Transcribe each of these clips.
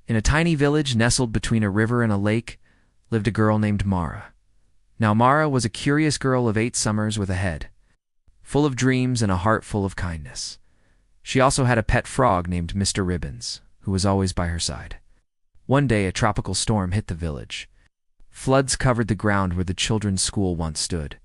In a tiny village nestled between a river and a lake lived a girl named Mara. Now Mara was a curious girl of 8 summers with a head full of dreams and a heart full of kindness. She also had a pet frog named Mr. Ribbons, who was always by her side. One day a tropical storm hit the village. Floods covered the ground where the children's school once stood.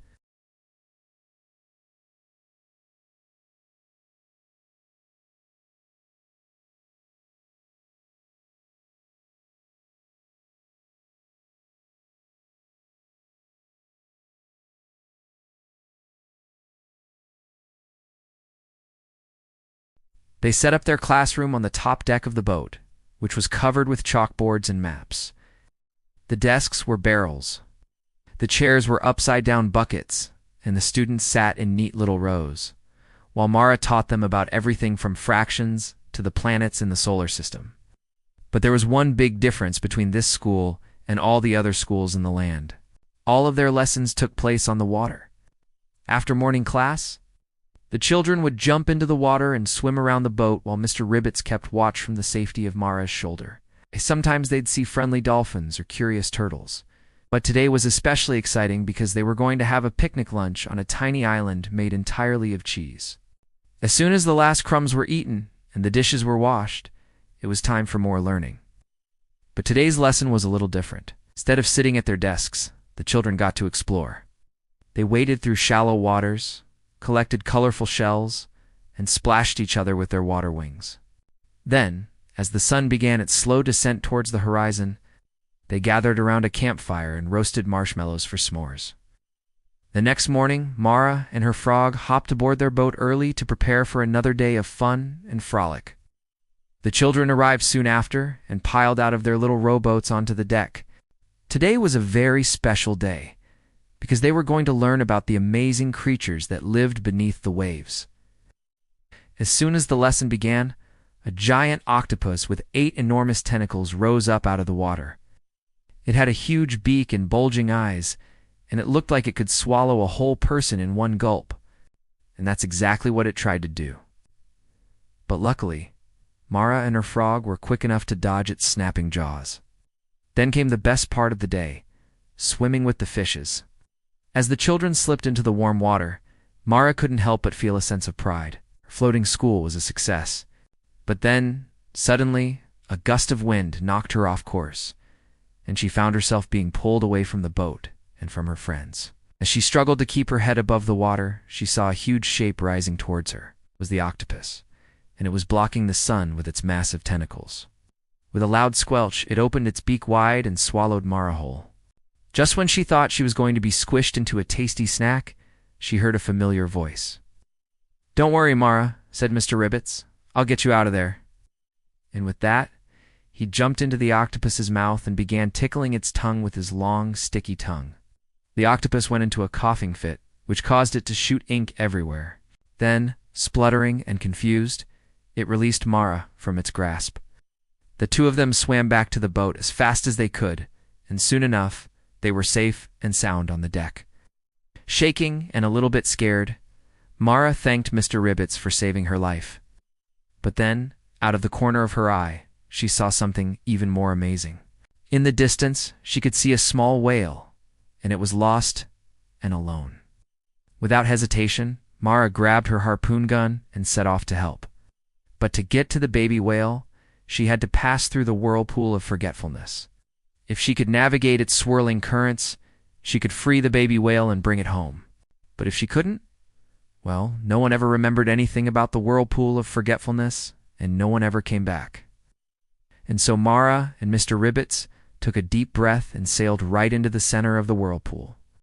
They set up their classroom on the top deck of the boat, which was covered with chalkboards and maps. The desks were barrels. The chairs were upside-down buckets, and the students sat in neat little rows, while Mara taught them about everything from fractions to the planets in the solar system. But there was one big difference between this school and all the other schools in the land. All of their lessons took place on the water. After morning class, the children would jump into the water and swim around the boat while Mr. Ribbits kept watch from the safety of Mara's shoulder. Sometimes they'd see friendly dolphins or curious turtles. But today was especially exciting because they were going to have a picnic lunch on a tiny island made entirely of cheese. As soon as the last crumbs were eaten and the dishes were washed, it was time for more learning. But today's lesson was a little different. Instead of sitting at their desks, the children got to explore. They waded through shallow waters, collected colorful shells, and splashed each other with their water wings. Then, as the sun began its slow descent towards the horizon, they gathered around a campfire and roasted marshmallows for s'mores. The next morning, Mara and her frog hopped aboard their boat early to prepare for another day of fun and frolic. The children arrived soon after and piled out of their little rowboats onto the deck. Today was a very special day, because they were going to learn about the amazing creatures that lived beneath the waves. As soon as the lesson began, a giant octopus with 8 enormous tentacles rose up out of the water. It had a huge beak and bulging eyes, and it looked like it could swallow a whole person in one gulp. And that's exactly what it tried to do. But luckily, Mara and her frog were quick enough to dodge its snapping jaws. Then came the best part of the day, swimming with the fishes. As the children slipped into the warm water, Mara couldn't help but feel a sense of pride. Her floating school was a success. But then, suddenly, a gust of wind knocked her off course, and she found herself being pulled away from the boat and from her friends. As she struggled to keep her head above the water, she saw a huge shape rising towards her. It was the octopus, and it was blocking the sun with its massive tentacles. With a loud squelch, it opened its beak wide and swallowed Mara whole. Just when she thought she was going to be squished into a tasty snack, she heard a familiar voice. "Don't worry, Mara," said Mr. Ribbits. "I'll get you out of there." And with that, he jumped into the octopus's mouth and began tickling its tongue with his long, sticky tongue. The octopus went into a coughing fit, which caused it to shoot ink everywhere. Then, spluttering and confused, it released Mara from its grasp. The two of them swam back to the boat as fast as they could, and soon enough, they were safe and sound on the deck. Shaking and a little bit scared, Mara thanked Mr. Ribbits for saving her life. But then, out of the corner of her eye, she saw something even more amazing. In the distance, she could see a small whale, and it was lost and alone. Without hesitation, Mara grabbed her harpoon gun and set off to help. But to get to the baby whale, she had to pass through the whirlpool of forgetfulness. If she could navigate its swirling currents, she could free the baby whale and bring it home. But if she couldn't, well, no one ever remembered anything about the whirlpool of forgetfulness, and no one ever came back. And so Mara and Mr. Ribbits took a deep breath and sailed right into the center of the whirlpool.